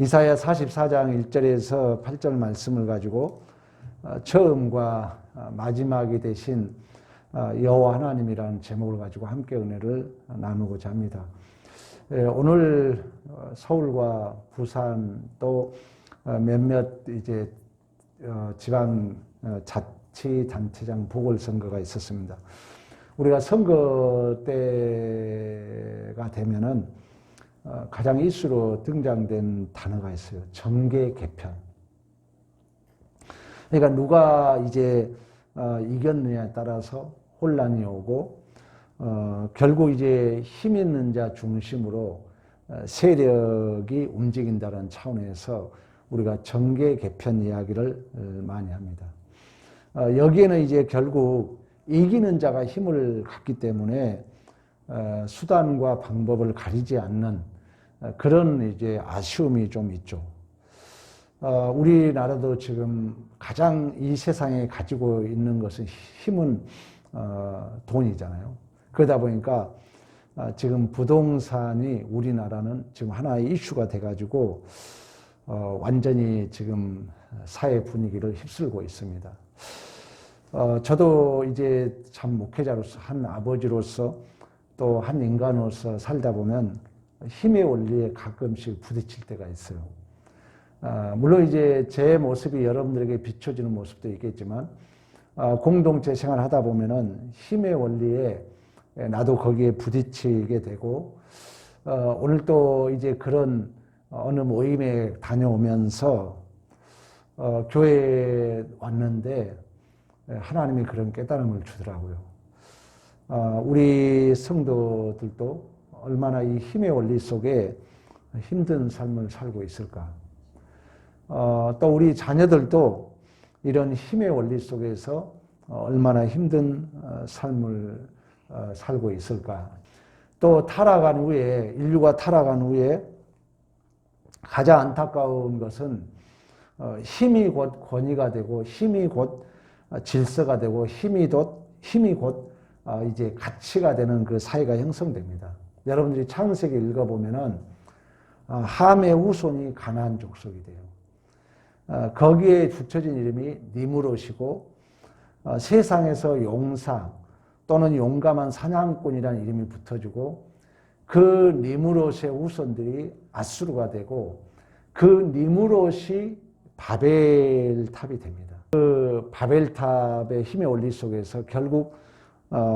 이사야 44장 1절에서 8절 말씀을 가지고 처음과 마지막이 되신 여호와 하나님이라는 제목을 가지고 함께 은혜를 나누고자 합니다. 오늘 서울과 부산 또 몇몇 이제 지방 자치단체장 보궐선거가 있었습니다. 우리가 선거 때가 되면은 가장 이슈로 등장된 단어가 있어요. 정계 개편. 그러니까 누가 이제 이겼느냐에 따라서 혼란이 오고 결국 이제 힘 있는 자 중심으로 세력이 움직인다는 차원에서 우리가 정계 개편 이야기를 많이 합니다. 여기에는 이제 결국 이기는 자가 힘을 갖기 때문에 수단과 방법을 가리지 않는 그런 이제 아쉬움이 좀 있죠. 우리나라도 지금 가장 이 세상에 가지고 있는 것은 힘은 돈이잖아요. 그러다 보니까 지금 부동산이 우리나라는 지금 하나의 이슈가 돼가지고 완전히 지금 사회 분위기를 휩쓸고 있습니다. 저도 이제 참 목회자로서 한 아버지로서 또 한 인간으로서 살다 보면 힘의 원리에 가끔씩 부딪힐 때가 있어요. 물론 이제 제 모습이 여러분들에게 비춰지는 모습도 있겠지만 공동체 생활을 하다 보면은 힘의 원리에 나도 거기에 부딪히게 되고 오늘 또 이제 그런 어느 모임에 다녀오면서 교회에 왔는데 하나님이 그런 깨달음을 주더라고요. 우리 성도들도 얼마나 이 힘의 원리 속에 힘든 삶을 살고 있을까. 또 우리 자녀들도 이런 힘의 원리 속에서 얼마나 힘든 삶을 살고 있을까. 또 타락한 후에, 인류가 타락한 후에 가장 안타까운 것은 힘이 곧 권위가 되고 힘이 곧 질서가 되고 힘이 곧 이제 가치가 되는 그 사회가 형성됩니다. 여러분들이 창세기 읽어보면은 함의 후손이 가나안 족속이 돼요. 거기에 붙여진 이름이 니므롯이고 세상에서 용사 또는 용감한 사냥꾼이라는 이름이 붙어지고 그 니므롯의 후손들이 아수르가 되고 그 니므롯이 바벨탑이 됩니다. 그 바벨탑의 힘의 원리 속에서 결국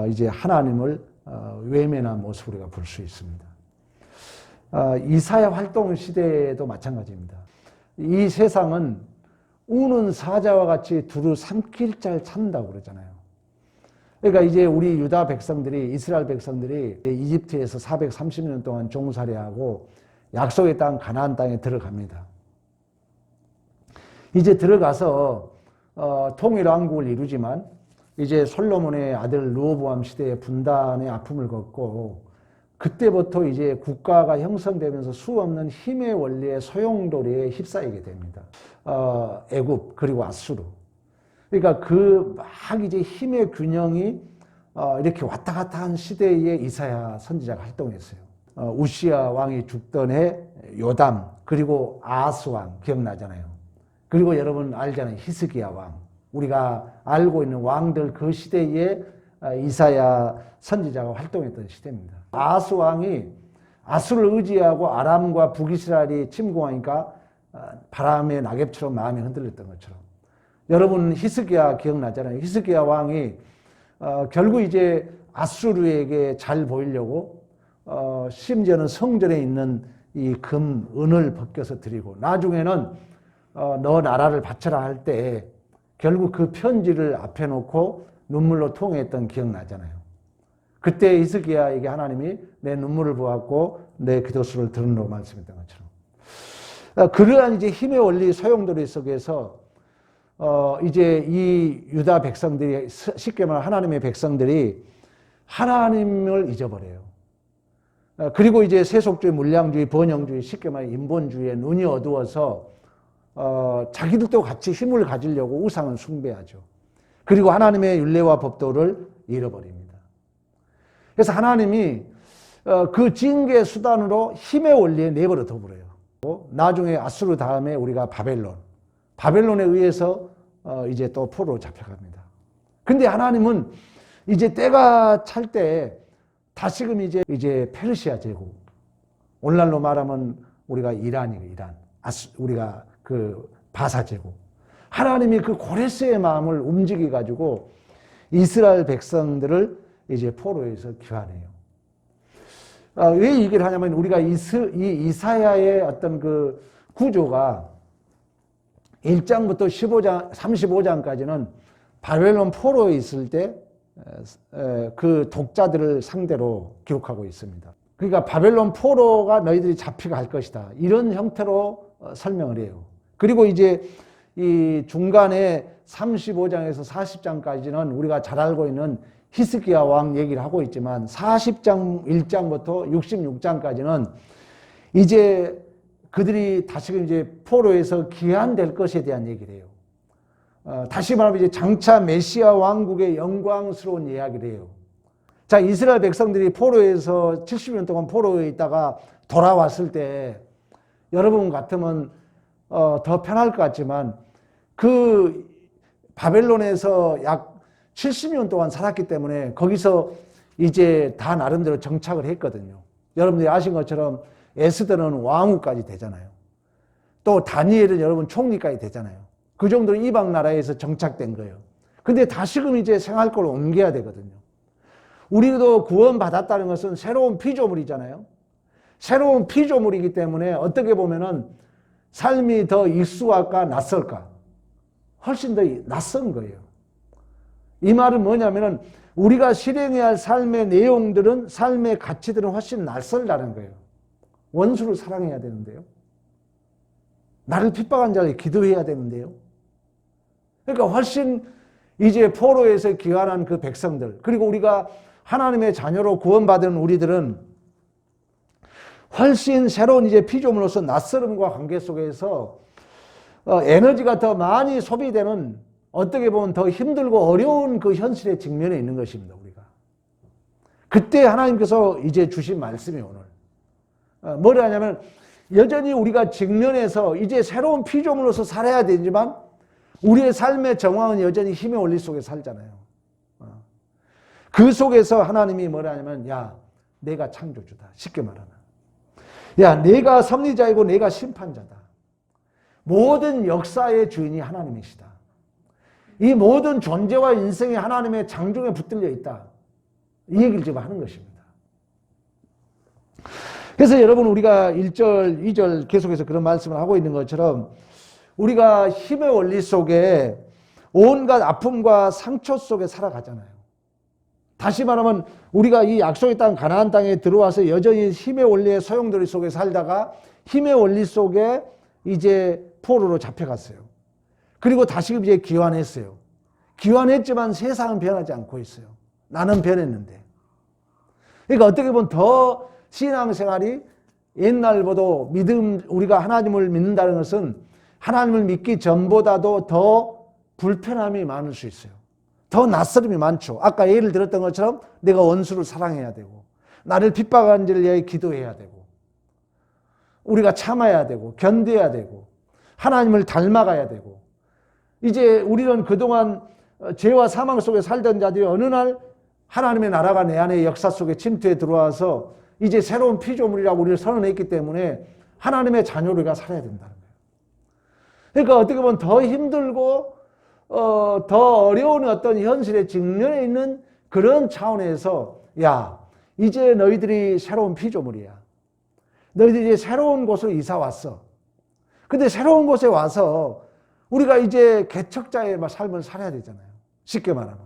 이제 하나님을 외면한 모습을 우리가 볼 수 있습니다. 이사야 활동 시대에도 마찬가지입니다. 이 세상은 우는 사자와 같이 두루 삼킬 자를 찾는다고 그러잖아요. 그러니까 이제 우리 유다 백성들이, 이스라엘 백성들이 이집트에서 430년 동안 종살이하고 약속의 땅 가나안 땅에 들어갑니다. 이제 들어가서 통일왕국을 이루지만 이제 솔로몬의 아들 르호보암 시대의 분단의 아픔을 겪고 그때부터 이제 국가가 형성되면서 수없는 힘의 원리의 소용돌이에 휩싸이게 됩니다. 애굽 그리고 아수르. 그러니까 그 막 이제 힘의 균형이 이렇게 왔다 갔다 한 시대에 이사야 선지자가 활동했어요. 우시야 왕이 죽던 해 요담 그리고 아하스 왕 기억나잖아요. 그리고 여러분 알잖아요. 히스기야 왕. 우리가 알고 있는 왕들 그 시대에 이사야 선지자가 활동했던 시대입니다. 아하스 왕이 아수를 의지하고 아람과 북이스라엘이 침공하니까 바람의 낙엽처럼 마음이 흔들렸던 것처럼 여러분 히스기야 기억나잖아요. 히스기야 왕이 결국 이제 아수르에게 잘 보이려고 심지어는 성전에 있는 이 금, 은을 벗겨서 드리고 나중에는 너 나라를 바쳐라 할 때 결국 그 편지를 앞에 놓고 눈물로 통회했던 기억나잖아요. 그때 히스기야에게 하나님이 내 눈물을 보았고 내 기도수를 들으라고 말씀했던 것처럼 그러한 이제 힘의 원리 소용돌이 속에서 이제 이 유다 백성들이 쉽게 말하면 하나님의 백성들이 하나님을 잊어버려요. 그리고 이제 세속주의, 물량주의, 번영주의, 쉽게 말하면 인본주의에 눈이 어두워서 자기들도 같이 힘을 가지려고 우상을 숭배하죠. 그리고 하나님의 율례와 법도를 잃어버립니다. 그래서 하나님이 그 징계 수단으로 힘의 원리에 내버려 둬버려요. 나중에 아수르 다음에 우리가 바벨론에 의해서 이제 또 포로로 잡혀갑니다. 근데 하나님은 이제 때가 찰 때 다시금 이제 페르시아 제국, 오늘날로 말하면 우리가 이란, 우리가 그 바사 제국, 하나님이 그 고레스의 마음을 움직여 가지고 이스라엘 백성들을 이제 포로에서 귀환해요. 왜 이 얘기를 하냐면 우리가 이 이사야의 어떤 그 구조가 1장부터 35장까지는 바벨론 포로에 있을 때 그 독자들을 상대로 기록하고 있습니다. 그러니까 바벨론 포로가 너희들이 잡혀갈 것이다, 이런 형태로 설명을 해요. 그리고 이제 이 중간에 35장에서 40장까지는 우리가 잘 알고 있는 히스기야 왕 얘기를 하고 있지만 40장 1장부터 66장까지는 이제 그들이 다시금 이제 포로에서 귀환될 것에 대한 얘기를 해요. 다시 말하면 이제 장차 메시아 왕국의 영광스러운 이야기를 해요. 자, 이스라엘 백성들이 포로에서 70년 동안 포로에 있다가 돌아왔을 때 여러분 같으면 더 편할 것 같지만 그 바벨론에서 약 70년 동안 살았기 때문에 거기서 이제 다 나름대로 정착을 했거든요. 여러분들이 아신 것처럼 에스더는 왕후까지 되잖아요. 또 다니엘은 여러분 총리까지 되잖아요. 그 정도로 이방 나라에서 정착된 거예요. 근데 다시금 이제 생활권을 옮겨야 되거든요. 우리도 구원받았다는 것은 새로운 피조물이잖아요. 새로운 피조물이기 때문에 어떻게 보면은 삶이 더 익숙할까 낯설까? 훨씬 더 낯선 거예요. 이 말은 뭐냐면은 우리가 실행해야 할 삶의 내용들은, 삶의 가치들은 훨씬 낯설다는 거예요. 원수를 사랑해야 되는데요. 나를 핍박한 자를 기도해야 되는데요. 그러니까 훨씬 이제 포로에서 귀환한 그 백성들, 그리고 우리가 하나님의 자녀로 구원받은 우리들은 훨씬 새로운 이제 피조물로서 낯설음과 관계 속에서 에너지가 더 많이 소비되는, 어떻게 보면 더 힘들고 어려운 그 현실에 직면해 있는 것입니다, 우리가. 그때 하나님께서 이제 주신 말씀이 오늘 뭐라 하냐면, 여전히 우리가 직면해서 이제 새로운 피조물로서 살아야 되지만 우리의 삶의 정황은 여전히 힘의 원리 속에 살잖아요. 그 속에서 하나님이 뭐라 하냐면, 야, 내가 창조주다. 쉽게 말하면, 야, 내가 섭리자이고 내가 심판자다. 모든 역사의 주인이 하나님이시다. 이 모든 존재와 인생이 하나님의 장중에 붙들려 있다. 이 얘기를 지금 하는 것입니다. 그래서 여러분, 우리가 1절, 2절 계속해서 그런 말씀을 하고 있는 것처럼 우리가 힘의 원리 속에 온갖 아픔과 상처 속에 살아가잖아요. 다시 말하면 우리가 이 약속의 땅 가나안 땅에 들어와서 여전히 힘의 원리의 소용돌이 속에 살다가 힘의 원리 속에 이제 포로로 잡혀갔어요. 그리고 다시금 이제 귀환했어요. 귀환했지만 세상은 변하지 않고 있어요. 나는 변했는데. 그러니까 어떻게 보면 더 신앙생활이 옛날보다 우리가 하나님을 믿는다는 것은 하나님을 믿기 전보다도 더 불편함이 많을 수 있어요. 더 낯설음이 많죠. 아까 예를 들었던 것처럼 내가 원수를 사랑해야 되고, 나를 핍박한 자를 위해 기도해야 되고, 우리가 참아야 되고, 견뎌야 되고, 하나님을 닮아가야 되고. 이제 우리는 그동안 죄와 사망 속에 살던 자들이 어느 날 하나님의 나라가 내 안의 역사 속에 침투해 들어와서 이제 새로운 피조물이라고 우리를 선언했기 때문에 하나님의 자녀로 우리가 살아야 된다는 거예요. 그러니까 어떻게 보면 더 힘들고 더 어려운 어떤 현실에 직면해 있는 그런 차원에서, 야, 이제 너희들이 새로운 피조물이야. 너희들이 이제 새로운 곳으로 이사 왔어. 근데 새로운 곳에 와서 우리가 이제 개척자의 삶을 살아야 되잖아요. 쉽게 말하면.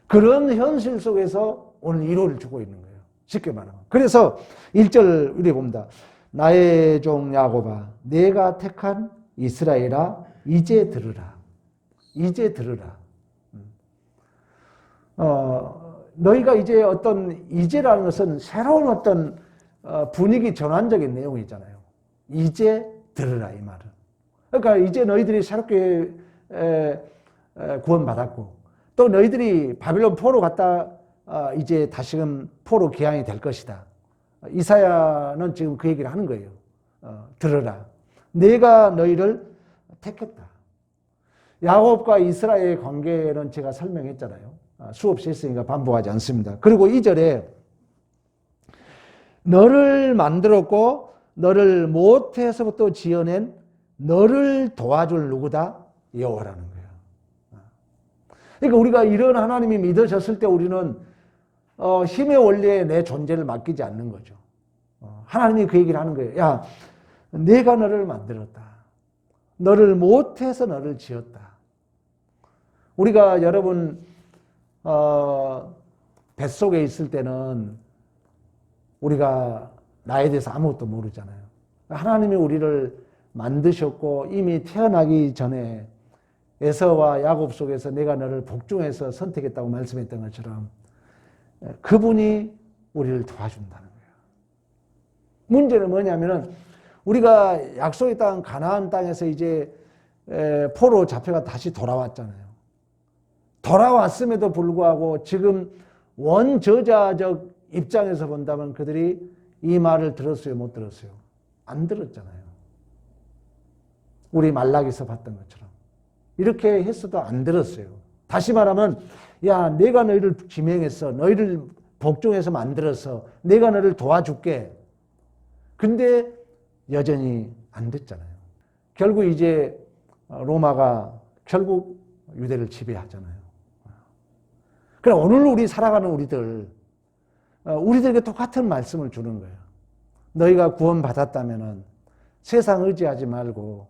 그런 현실 속에서 오늘 위로를 주고 있는 거예요. 쉽게 말하면. 그래서 1절 우리 봅니다. 나의 종 야곱아, 내가 택한 이스라엘아, 이제 들으라. 이제 들으라. 너희가 이제 이제라는 것은 새로운 어떤 분위기 전환적인 내용이잖아요. 이제 들으라, 이 말은. 그러니까 이제 너희들이 새롭게 구원받았고, 또 너희들이 바빌론 포로 갔다 이제 다시금 포로 귀환이 될 것이다. 이사야는 지금 그 얘기를 하는 거예요. 들으라. 내가 너희를 택했다. 야곱과 이스라엘의 관계는 제가 설명했잖아요. 수없이 했으니까 반복하지 않습니다. 그리고 2절에 너를 만들었고 너를 모태에서부터 지어낸 너를 도와줄 누구다? 여호와라는 거예요. 그러니까 우리가 이런 하나님이 믿어졌을 때 우리는 힘의 원리에 내 존재를 맡기지 않는 거죠. 하나님이 그 얘기를 하는 거예요. 야, 내가 너를 만들었다. 너를 모태에서 너를 지었다. 우리가 여러분 뱃속에 있을 때는 우리가 나에 대해서 아무것도 모르잖아요. 하나님이 우리를 만드셨고 이미 태어나기 전에 에서와 야곱 속에서 내가 너를 복중해서 선택했다고 말씀했던 것처럼 그분이 우리를 도와준다는 거예요. 문제는 뭐냐면은 우리가 약속의 땅 가나안 땅에서 이제 포로 잡혀가 다시 돌아왔잖아요. 돌아왔음에도 불구하고 지금 원저자적 입장에서 본다면 그들이 이 말을 들었어요, 못 들었어요? 안 들었잖아요. 우리 말라기서 봤던 것처럼. 이렇게 했어도 안 들었어요. 다시 말하면 야, 내가 너희를 지명했어. 너희를 복종해서 만들어서 내가 너를 도와줄게. 근데 여전히 안 됐잖아요. 결국 이제 로마가 결국 유대를 지배하잖아요. 그럼 오늘 우리 살아가는 우리들에게 똑같은 말씀을 주는 거예요. 너희가 구원받았다면 세상 의지하지 말고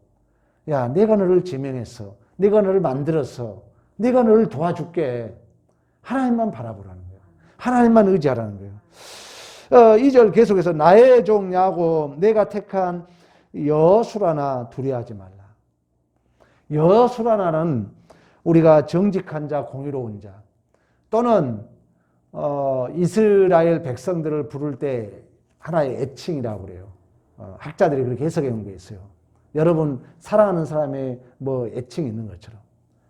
야, 내가 너를 지명했어. 내가 너를 만들었어. 내가 너를 도와줄게. 하나님만 바라보라는 거예요. 하나님만 의지하라는 거예요. 2절 계속해서 나의 종 야곱 내가 택한 여수라나 두려워하지 말라. 여수라나는 우리가 정직한 자, 공의로운 자 또는 이스라엘 백성들을 부를 때 하나의 애칭이라고 그래요. 학자들이 그렇게 해석해 놓은 게 있어요. 여러분 사랑하는 사람의 뭐 애칭이 있는 것처럼.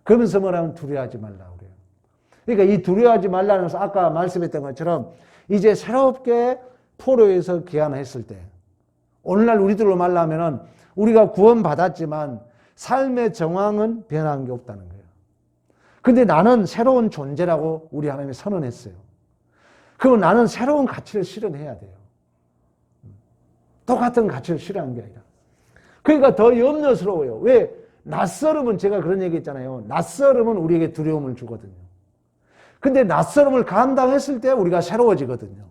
그러면서 뭐라면 두려워하지 말라고 그래요. 그러니까 이 두려워하지 말라는 것은 아까 말씀했던 것처럼 이제 새롭게 포로에서 귀환했을 때 오늘날 우리들로 말하면은 우리가 구원받았지만 삶의 정황은 변한 게 없다는 거예요. 근데 나는 새로운 존재라고 우리 하나님이 선언했어요. 그럼 나는 새로운 가치를 실현해야 돼요. 똑같은 가치를 실현한 게 아니라. 그러니까 더 염려스러워요. 왜? 낯설음은 제가 그런 얘기 했잖아요. 낯설음은 우리에게 두려움을 주거든요. 근데 낯설음을 감당했을 때 우리가 새로워지거든요.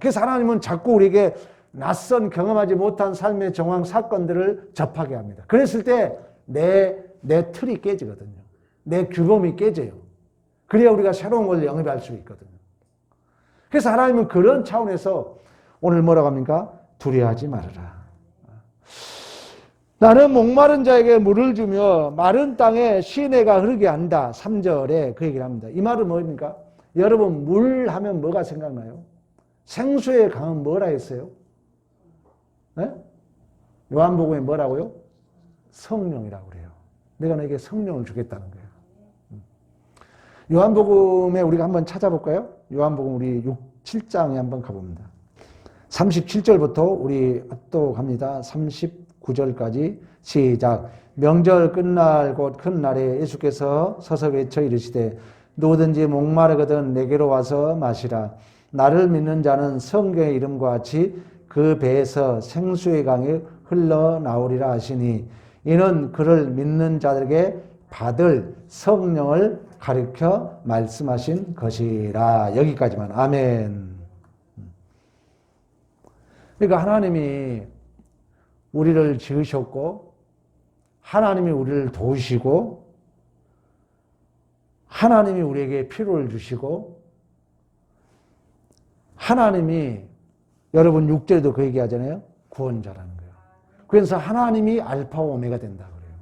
그래서 하나님은 자꾸 우리에게 낯선 경험하지 못한 삶의 정황 사건들을 접하게 합니다. 그랬을 때 내 틀이 깨지거든요. 내 규범이 깨져요. 그래야 우리가 새로운 걸 영입할 수 있거든요. 그래서 하나님은 그런 차원에서 오늘 뭐라고 합니까? 두려워하지 말아라. 나는 목마른 자에게 물을 주며 마른 땅에 시내가 흐르게 한다. 3절에 그 얘기를 합니다. 이 말은 뭡니까? 여러분 물 하면 뭐가 생각나요? 생수의 강은 뭐라 했어요? 네? 요한복음에 뭐라고요? 성령이라고 그래요. 내가 너에게 성령을 주겠다는 거예요. 요한복음에 우리가 한번 찾아볼까요? 요한복음 우리 7장에 한번 가봅니다. 37절부터 우리 또 갑니다. 39절까지 시작. 명절 끝날 곧 큰 날에 예수께서 서서 외쳐 이르시되 누구든지 목마르거든 내게로 와서 마시라. 나를 믿는 자는 성경의 이름과 같이 그 배에서 생수의 강이 흘러나오리라 하시니 이는 그를 믿는 자들에게 받을 성령을 가르쳐 말씀하신 것이라. 여기까지만. 아멘. 그러니까 하나님이 우리를 지으셨고 하나님이 우리를 도우시고 하나님이 우리에게 필요를 주시고 하나님이 여러분 6절에도 그 얘기하잖아요. 구원자라는 거예요. 그래서 하나님이 알파와 오메가 된다 그래요.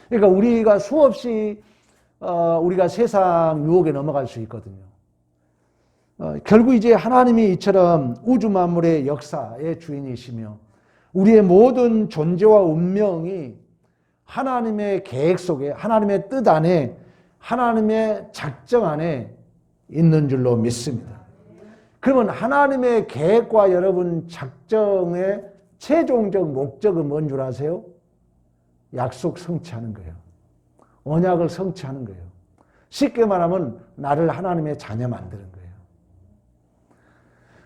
그러니까 우리가 수없이 우리가 세상 유혹에 넘어갈 수 있거든요. 결국 이제 하나님이 이처럼 우주 만물의 역사의 주인이시며 우리의 모든 존재와 운명이 하나님의 계획 속에 하나님의 뜻 안에 하나님의 작정 안에 있는 줄로 믿습니다. 그러면 하나님의 계획과 여러분 작정에 최종적 목적은 뭔 줄 아세요? 약속 성취하는 거예요. 언약을 성취하는 거예요. 쉽게 말하면 나를 하나님의 자녀 만드는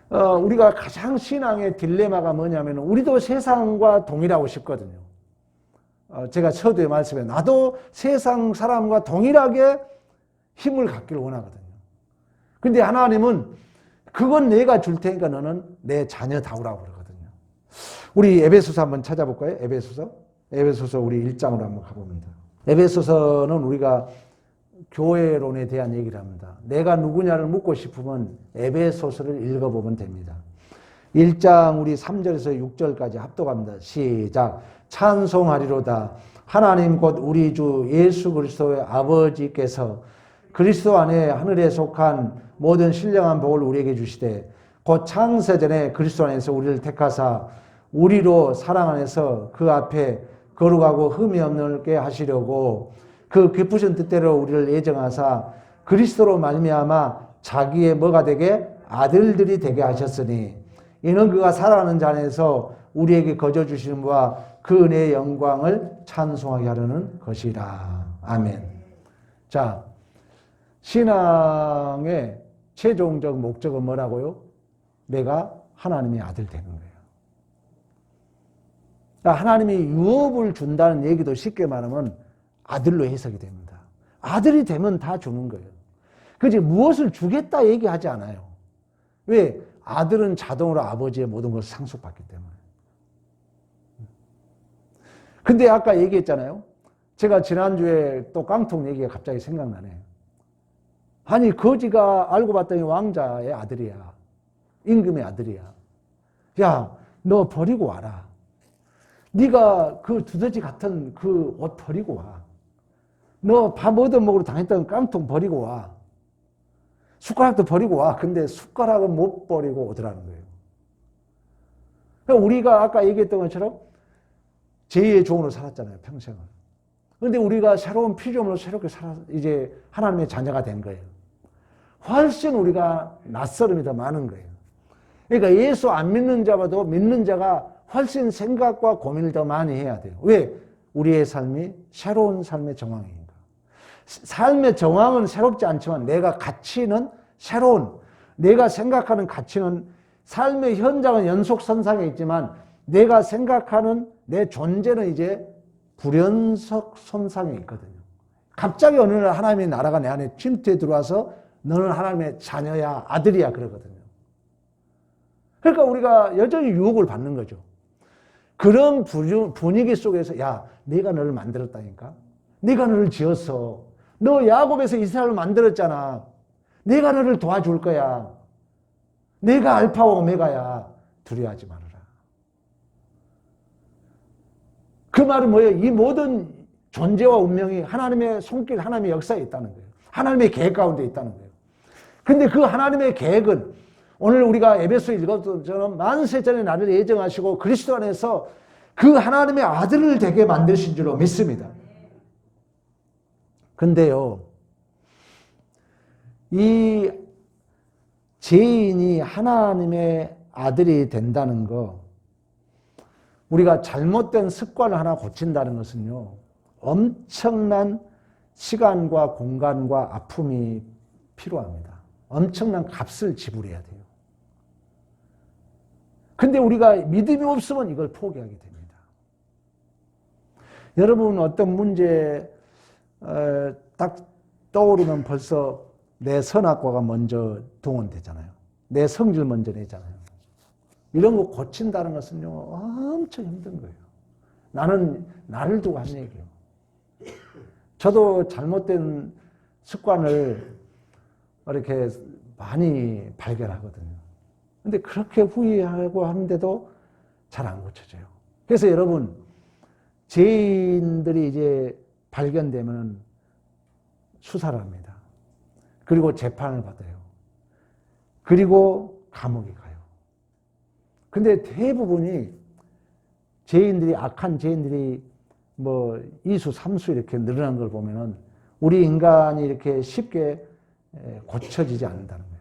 거예요. 우리가 가장 신앙의 딜레마가 뭐냐면 우리도 세상과 동일하고 싶거든요. 제가 서두에 말씀해 나도 세상 사람과 동일하게 힘을 갖기를 원하거든요. 근데 하나님은 그건 내가 줄 테니까 너는 내 자녀다우라고 그러거든요. 우리 에베소서 한번 찾아볼까요? 에베소서 우리 1장으로 한번 가봅니다. 에베소서는 우리가 교회론에 대한 얘기를 합니다. 내가 누구냐를 묻고 싶으면 에베소서를 읽어보면 됩니다. 1장 우리 3절에서 6절까지 합독합니다. 시작. 찬송하리로다. 하나님 곧 우리 주 예수 그리스도의 아버지께서 그리스도 안에 하늘에 속한 모든 신령한 복을 우리에게 주시되 곧 창세전에 그리스도 안에서 우리를 택하사 우리로 사랑 안에서 그 앞에 거룩하고 흠이 없게 하시려고 그 기쁘신 뜻대로 우리를 예정하사 그리스도로 말미암아 자기의 뭐가 되게 아들들이 되게 하셨으니 이는 그가 사랑하는 자 안에서 우리에게 거저 주시는 바와 그 은혜의 영광을 찬송하게 하려는 것이라. 아멘. 자, 신앙의 최종적 목적은 뭐라고요? 내가 하나님의 아들 되는 거예요. 그러니까 하나님이 유업을 준다는 얘기도 쉽게 말하면 아들로 해석이 됩니다. 아들이 되면 다 주는 거예요. 그지 무엇을 주겠다 얘기하지 않아요. 왜? 아들은 자동으로 아버지의 모든 것을 상속받기 때문에. 근데 아까 얘기했잖아요. 제가 지난주에 또 깡통 얘기가 갑자기 생각나네. 아니 거지가 알고 봤더니 왕자의 아들이야. 임금의 아들이야. 야, 너 버리고 와라. 네가 그 두더지 같은 그 옷 버리고 와. 너 밥 얻어먹으러 다녔던 깡통 버리고 와. 숟가락도 버리고 와. 근데 숟가락은 못 버리고 오더라는 거예요. 그러니까 우리가 아까 얘기했던 것처럼 제2의 종으로 살았잖아요. 평생을. 그런데 우리가 새로운 피조물로 새롭게 이제 하나님의 자녀가 된 거예요. 훨씬 우리가 낯설음이 더 많은 거예요. 그러니까 예수 안 믿는 자보다 믿는 자가 훨씬 생각과 고민을 더 많이 해야 돼요. 왜? 우리의 삶이 새로운 삶의 정황이니까. 삶의 정황은 새롭지 않지만 내가 가치는 새로운, 내가 생각하는 가치는 삶의 현장은 연속선상에 있지만 내가 생각하는 내 존재는 이제 불연속 선상에 있거든요. 갑자기 어느 날 하나님의 나라가 내 안에 침투해 들어와서 너는 하나님의 자녀야, 아들이야 그러거든요. 그러니까 우리가 여전히 유혹을 받는 거죠. 그런 분위기 속에서 야, 내가 너를 만들었다니까. 내가 너를 지었어. 너 야곱에서 이스라엘을 만들었잖아. 내가 너를 도와줄 거야. 내가 알파와 오메가야. 두려워하지 말아라. 그 말은 뭐예요? 이 모든 존재와 운명이 하나님의 손길, 하나님의 역사에 있다는 거예요. 하나님의 계획 가운데 있다는 거예요. 근데 그 하나님의 계획은 오늘 우리가 에베소에 읽었던 것처럼 만세 전에 나를 예정하시고 그리스도 안에서 그 하나님의 아들을 되게 만드신 줄로 믿습니다. 근데요, 이 죄인이 하나님의 아들이 된다는 거, 우리가 잘못된 습관을 하나 고친다는 것은요, 엄청난 시간과 공간과 아픔이 필요합니다. 엄청난 값을 지불해야 돼요. 근데 우리가 믿음이 없으면 이걸 포기하게 됩니다. 여러분 어떤 문제 딱 떠오르면 벌써 내 선악과가 먼저 동원되잖아요. 내 성질 먼저 내잖아요. 이런 거 고친다는 것은요 엄청 힘든 거예요. 나는 나를 두고 한 얘기예요. 저도 잘못된 습관을 이렇게 많이 발견하거든요. 근데 그렇게 후회하고 하는데도 잘 안 고쳐져요. 그래서 여러분, 죄인들이 이제 발견되면 수사를 합니다. 그리고 재판을 받아요. 그리고 감옥에 가요. 근데 대부분이 죄인들이, 악한 죄인들이 뭐 2수, 3수 이렇게 늘어난 걸 보면은 우리 인간이 이렇게 쉽게 고쳐지지 않는다는 거예요.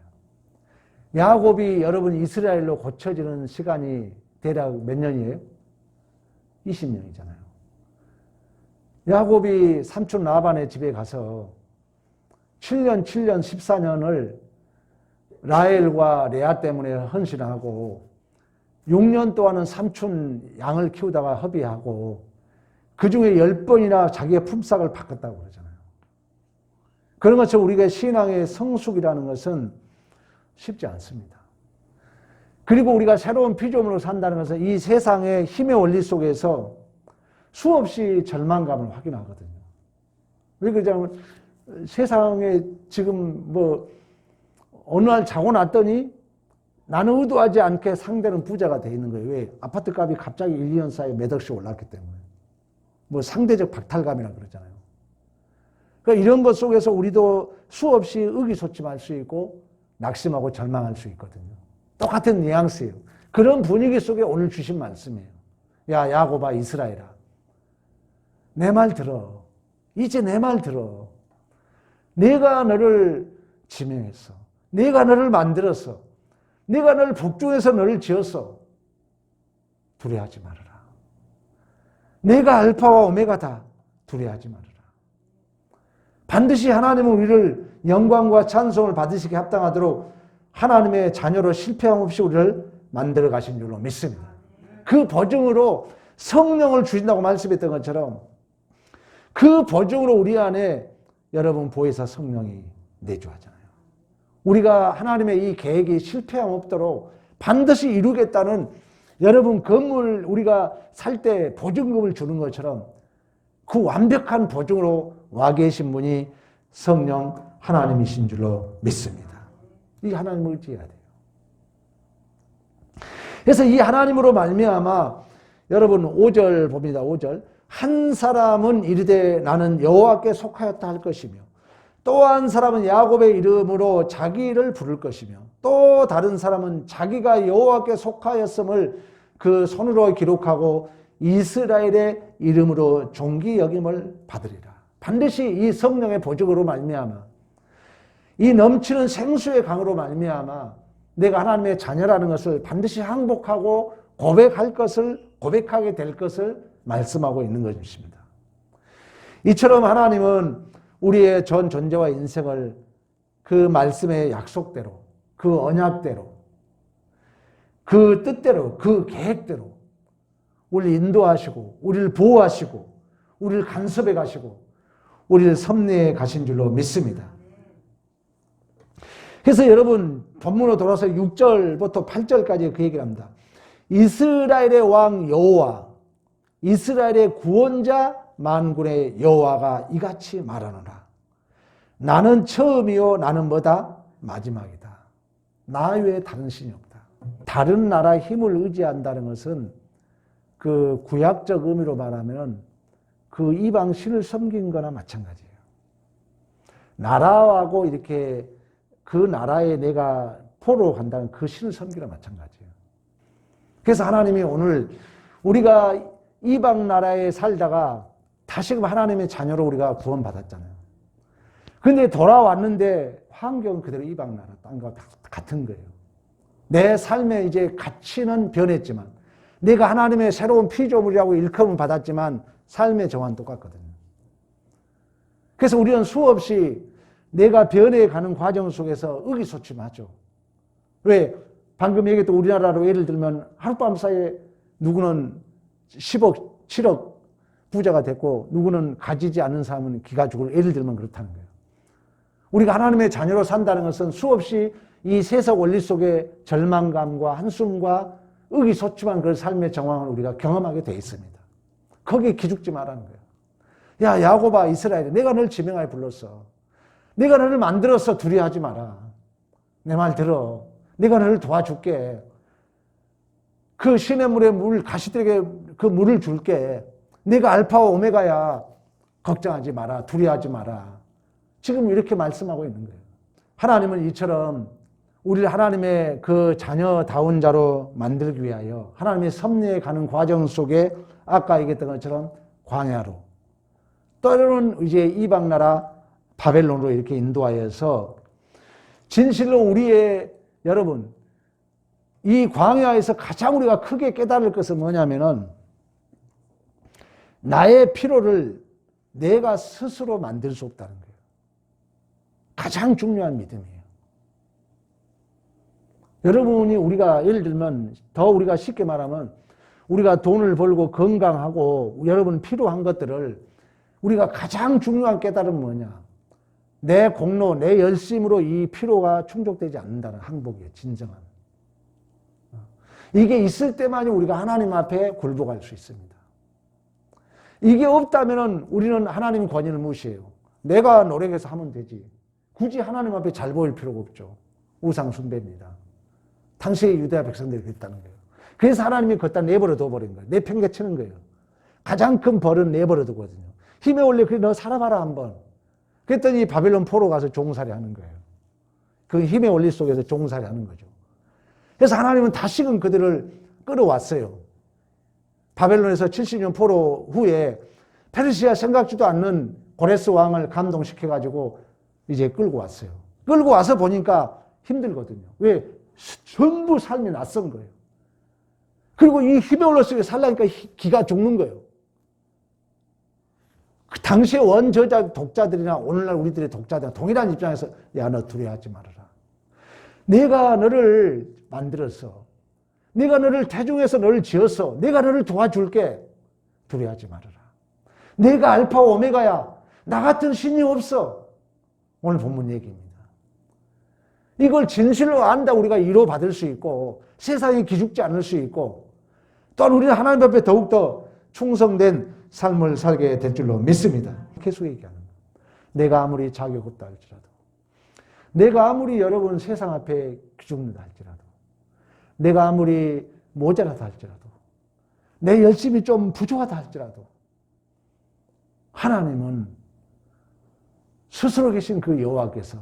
야곱이 여러분 이스라엘로 고쳐지는 시간이 대략 몇 년이에요? 20년이잖아요. 야곱이 삼촌 라반의 집에 가서 7년, 14년을 라헬과 레아 때문에 헌신하고 6년 동안은 삼촌 양을 키우다가 허비하고 그 중에 10번이나 자기의 품삯을 바꿨다고 그러잖아요. 그런 것처럼 우리가 신앙의 성숙이라는 것은 쉽지 않습니다. 그리고 우리가 새로운 피조물로 산다는 것은 이 세상의 힘의 원리 속에서 수없이 절망감을 확인하거든요. 왜 그러냐면 세상에 지금 뭐 어느 날 자고 났더니 나는 의도하지 않게 상대는 부자가 돼 있는 거예요. 왜? 아파트 값이 갑자기 1, 2년 사이에 몇 억씩 올랐기 때문에. 뭐 상대적 박탈감이라 그러잖아요. 그러니까 이런 것 속에서 우리도 수없이 의기소침할 수 있고 낙심하고 절망할 수 있거든요. 똑같은 뉘앙스예요. 그런 분위기 속에 오늘 주신 말씀이에요. 야, 야곱아, 이스라엘아. 내 말 들어. 이제 내 말 들어. 내가 너를 지명했어. 내가 너를 만들었어. 내가 너를 복중에서 너를 지었어. 두려워하지 말아라. 내가 알파와 오메가다. 두려워하지 말아라. 반드시 하나님은 우리를 영광과 찬송을 받으시기에 합당하도록 하나님의 자녀로 실패함 없이 우리를 만들어 가신 줄로 믿습니다. 그 보증으로 성령을 주신다고 말씀했던 것처럼 그 보증으로 우리 안에 여러분 보혜사 성령이 내주하잖아요. 우리가 하나님의 이 계획이 실패함 없도록 반드시 이루겠다는 여러분 건물 우리가 살 때 보증금을 주는 것처럼 그 완벽한 보증으로 와 계신 분이 성령 하나님이신 줄로 믿습니다. 이 하나님을 의지해야 돼요. 그래서 이 하나님으로 말미암아 여러분 5절 봅니다. 5절 한 사람은 이르되 나는 여호와께 속하였다 할 것이며 또 한 사람은 야곱의 이름으로 자기를 부를 것이며 또 다른 사람은 자기가 여호와께 속하였음을 그 손으로 기록하고 이스라엘의 이름으로 존귀 여김을 받으리라. 반드시 이 성령의 보증으로 말미암아 이 넘치는 생수의 강으로 말미암아 내가 하나님의 자녀라는 것을 반드시 항복하고 고백하게 될 것을 말씀하고 있는 것입니다. 이처럼 하나님은 우리의 전 존재와 인생을 그 말씀의 약속대로, 그 언약대로, 그 뜻대로, 그 계획대로 우리를 인도하시고 우리를 보호하시고 우리를 간섭해 가시고 우리를 섭리해 가신 줄로 믿습니다. 그래서 여러분 본문으로 돌아서 6절부터 8절까지 그 얘기를 합니다. 이스라엘의 왕 여호와 이스라엘의 구원자 만군의 여호와가 이같이 말하노라. 나는 처음이요 나는 뭐다? 마지막이다. 나 외에 다른 신이 없다. 다른 나라의 힘을 의지한다는 것은 그 구약적 의미로 말하면 그 이방 신을 섬긴 거나 마찬가지예요. 나라하고 이렇게 그 나라에 내가 포로 간다는 그 신을 섬기나 마찬가지예요. 그래서 하나님이 오늘 우리가 이방 나라에 살다가 다시금 하나님의 자녀로 우리가 구원받았잖아요. 그런데 돌아왔는데 환경은 그대로 이방 나라 땅과 같은 거예요. 내 삶의 이제 가치는 변했지만 내가 하나님의 새로운 피조물이라고 일컬음을 받았지만 삶의 정화는 똑같거든요. 그래서 우리는 수없이 내가 변해가는 과정 속에서 의기소침하죠. 왜? 방금 얘기했던 우리나라로 예를 들면 하룻밤 사이에 누구는 10억, 7억 부자가 됐고 누구는 가지지 않는 사람은 기가 죽을 예를 들면 그렇다는 거예요. 우리가 하나님의 자녀로 산다는 것은 수없이 이 세상 원리 속에 절망감과 한숨과 의기소침한 그 삶의 정황을 우리가 경험하게 돼 있습니다. 거기에 기죽지 말라는 거예요. 야, 야곱아, 이스라엘, 내가 널 지명하여 불렀어. 내가 너를 만들었어. 두려워하지 마라. 내 말 들어. 내가 너를 도와줄게. 그 시냇물에 물, 가시들에게 그 물을 줄게. 내가 알파와 오메가야. 걱정하지 마라. 두려워하지 마라. 지금 이렇게 말씀하고 있는 거예요. 하나님은 이처럼 우리를 하나님의 그 자녀다운 자로 만들기 위하여 하나님의 섭리에 가는 과정 속에 아까 얘기했던 것처럼 광야로 때로는 이제 이방 나라 바벨론으로 이렇게 인도하여서 진실로 우리의 여러분 이 광야에서 가장 우리가 크게 깨달을 것은 뭐냐면은 나의 필요를 내가 스스로 만들 수 없다는 거예요. 가장 중요한 믿음이에요. 여러분이 우리가 예를 들면 더 우리가 쉽게 말하면 우리가 돈을 벌고 건강하고 여러분 필요한 것들을 우리가 가장 중요한 깨달음은 뭐냐? 내 공로, 내 열심으로 이 필요가 충족되지 않는다는 항복이에요. 진정한. 이게 있을 때만이 우리가 하나님 앞에 굴복할 수 있습니다. 이게 없다면 우리는 하나님 권위를 무시해요. 내가 노력해서 하면 되지. 굳이 하나님 앞에 잘 보일 필요가 없죠. 우상 숭배입니다. 당시의 유대아 백성들이 그랬다는 거예요. 그래서 하나님이 그것다 내버려 둬버린 거예요. 내팽개치는 거예요. 가장 큰 벌은 내버려 두거든요. 힘에 올려 그래 너 살아봐라 한번. 그랬더니 바벨론 포로 가서 종살이 하는 거예요. 그 힘의 원리 속에서 종살이 하는 거죠. 그래서 하나님은 다시금 그들을 끌어왔어요. 바벨론에서 70년 포로 후에 페르시아 생각지도 않는 고레스 왕을 감동시켜가지고 이제 끌고 왔어요. 끌고 와서 보니까 힘들거든요. 왜? 전부 삶이 낯선 거예요. 그리고 이 힘의 원리 속에 살라니까 기가 죽는 거예요. 그 당시의 원저자 독자들이나 오늘날 우리들의 독자들이나 동일한 입장에서 야, 너 두려워하지 말아라. 내가 너를 만들었어. 내가 너를 태중에서 너를 지었어. 내가 너를 도와줄게. 두려워하지 말아라. 내가 알파 오메가야. 나 같은 신이 없어. 오늘 본문 얘기입니다. 이걸 진실로 안다 우리가 위로받을 수 있고 세상에 기죽지 않을 수 있고 또한 우리는 하나님 앞에 더욱더 충성된 삶을 살게 될 줄로 믿습니다. 계속 얘기하는 거예요. 내가 아무리 자격 없다 할지라도 내가 아무리 여러분 세상 앞에 기죽는다 할지라도 내가 아무리 모자라다 할지라도 내 열심이 좀 부족하다 할지라도 하나님은 스스로 계신 그 여호와께서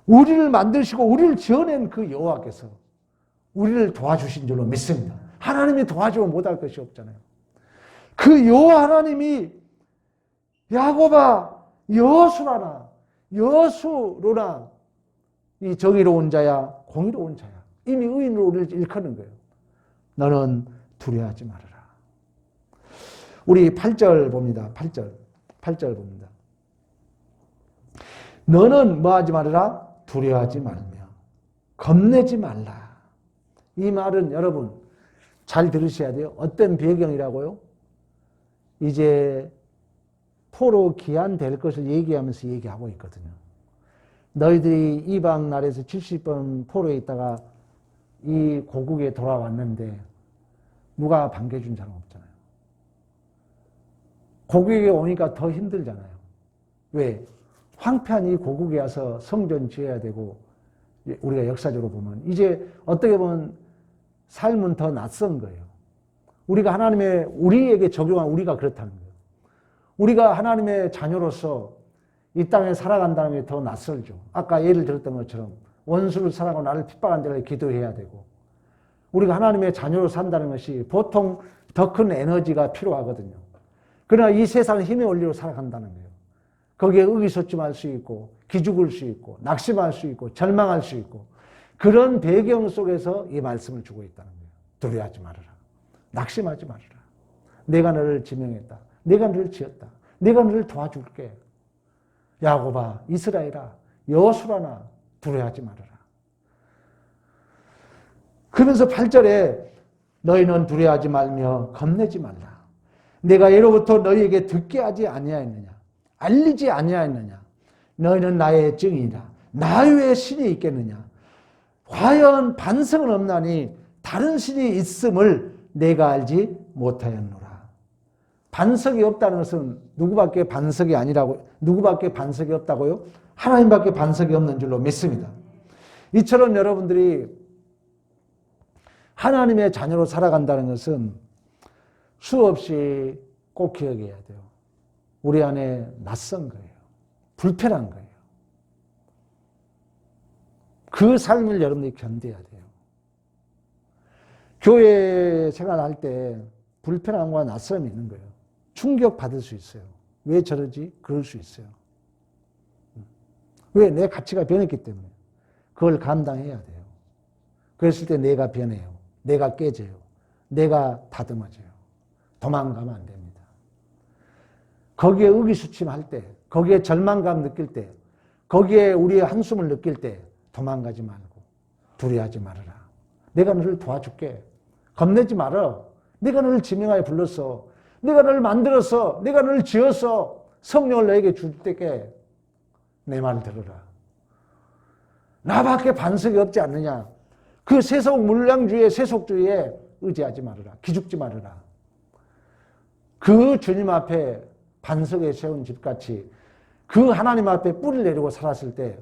우리를 만드시고 우리를 지어낸 그 여호와께서 우리를 도와주신 줄로 믿습니다. 하나님이 도와주면 못할 것이 없잖아요. 그 여호와 하나님이 야곱아 여호수라나 여수로나 이 정의로운 자야 공의로운 자야 이미 의인으로 우리를 일컫는 거예요. 너는 두려워하지 말아라. 우리 8절 봅니다. 8절 봅니다. 너는 뭐 하지 말아라? 두려워하지 말며 겁내지 말라. 이 말은 여러분 잘 들으셔야 돼요. 어떤 배경이라고요? 이제 포로 귀환될 것을 얘기하면서 얘기하고 있거든요. 너희들이 이방 나라에서 70번 포로에 있다가 이 고국에 돌아왔는데 누가 반겨준 사람 없잖아요. 고국에 오니까 더 힘들잖아요. 왜? 황폐한 이 고국에 와서 성전 지어야 되고 우리가 역사적으로 보면 이제 어떻게 보면 삶은 더 낯선 거예요. 우리가 하나님의 우리에게 적용한 우리가 그렇다는 거예요. 우리가 하나님의 자녀로서 이 땅에 살아간다는 게 더 낯설죠. 아까 예를 들었던 것처럼 원수를 사랑하고 나를 핍박한 자를 기도해야 되고 우리가 하나님의 자녀로 산다는 것이 보통 더 큰 에너지가 필요하거든요. 그러나 이 세상은 힘의 원리로 살아간다는 거예요. 거기에 의기소침할 수 있고 기죽을 수 있고 낙심할 수 있고 절망할 수 있고 그런 배경 속에서 이 말씀을 주고 있다는 거예요. 두려워하지 말아라. 낙심하지 말아라. 내가 너를 지명했다. 내가 너를 지었다. 내가 너를 도와줄게. 야곱아, 이스라엘아, 여호수아나 두려워하지 말아라. 그러면서 8절에 너희는 두려워하지 말며 겁내지 말라. 내가 예로부터 너희에게 듣게 하지 아니하였느냐. 알리지 아니하였느냐. 너희는 나의 증인이라. 나 외에 신이 있겠느냐. 과연 반석은 없나니 다른 신이 있음을 내가 알지 못하였노라. 반석이 없다는 것은 누구밖에 반석이 아니라고, 누구밖에 반석이 없다고요? 하나님밖에 반석이 없는 줄로 믿습니다. 이처럼 여러분들이 하나님의 자녀로 살아간다는 것은 수없이 꼭 기억해야 돼요. 우리 안에 낯선 거예요. 불편한 거예요. 그 삶을 여러분들이 견뎌야 돼요. 교회 생활할 때 불편함과 낯설음이 있는 거예요. 충격받을 수 있어요. 왜 저러지? 그럴 수 있어요. 왜? 내 가치가 변했기 때문에. 그걸 감당해야 돼요. 그랬을 때 내가 변해요. 내가 깨져요. 내가 다듬어져요. 도망가면 안 됩니다. 거기에 의기소침할 때, 거기에 절망감 느낄 때, 거기에 우리의 한숨을 느낄 때 도망가지 말고 두려워하지 말아라. 내가 너를 도와줄게. 겁내지 말아. 내가 너를 지명하여 불렀어. 내가 너를 만들었어. 내가 너를 지었어. 성령을 너에게 줄 때께 내 말 들어라. 나밖에 반석이 없지 않느냐. 그 세속 물량주의의 세속주의에 의지하지 말아라. 기죽지 말아라. 그 주님 앞에 반석에 세운 집같이 그 하나님 앞에 뿌리를 내리고 살았을 때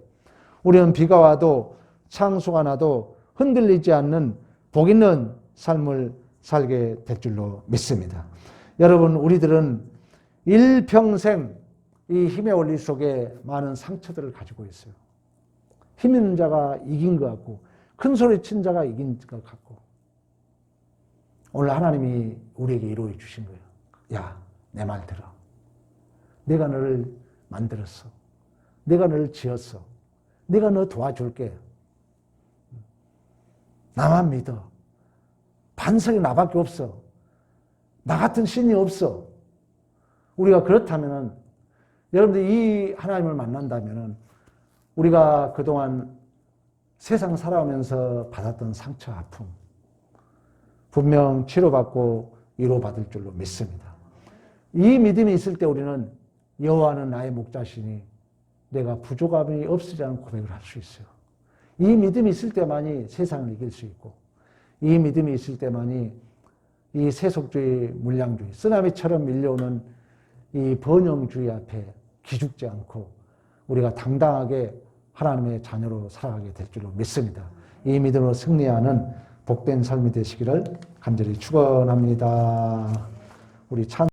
우리는 비가 와도 창수가 나도 흔들리지 않는 복 있는 삶을 살게 될 줄로 믿습니다. 여러분, 우리들은 일평생 이 힘의 원리 속에 많은 상처들을 가지고 있어요. 힘 있는 자가 이긴 것 같고 큰 소리 친 자가 이긴 것 같고 오늘 하나님이 우리에게 이루어 주신 거예요. 야, 내 말 들어. 내가 너를 만들었어. 내가 너를 지었어. 내가 너 도와줄게. 나만 믿어. 반석이 나밖에 없어. 나 같은 신이 없어. 우리가 그렇다면은 여러분들 이 하나님을 만난다면은 우리가 그동안 세상 살아오면서 받았던 상처, 아픔 분명 치료받고 위로받을 줄로 믿습니다. 이 믿음이 있을 때 우리는 여호와는 나의 목자시니 내가 부족함이 없으리라는 고백을 할 수 있어요. 이 믿음이 있을 때만이 세상을 이길 수 있고 이 믿음이 있을 때만이 이 세속주의, 물량주의, 쓰나미처럼 밀려오는 이 번영주의 앞에 기죽지 않고 우리가 당당하게 하나님의 자녀로 살아가게 될 줄로 믿습니다. 이 믿음으로 승리하는 복된 삶이 되시기를 간절히 축원합니다. 우리 찬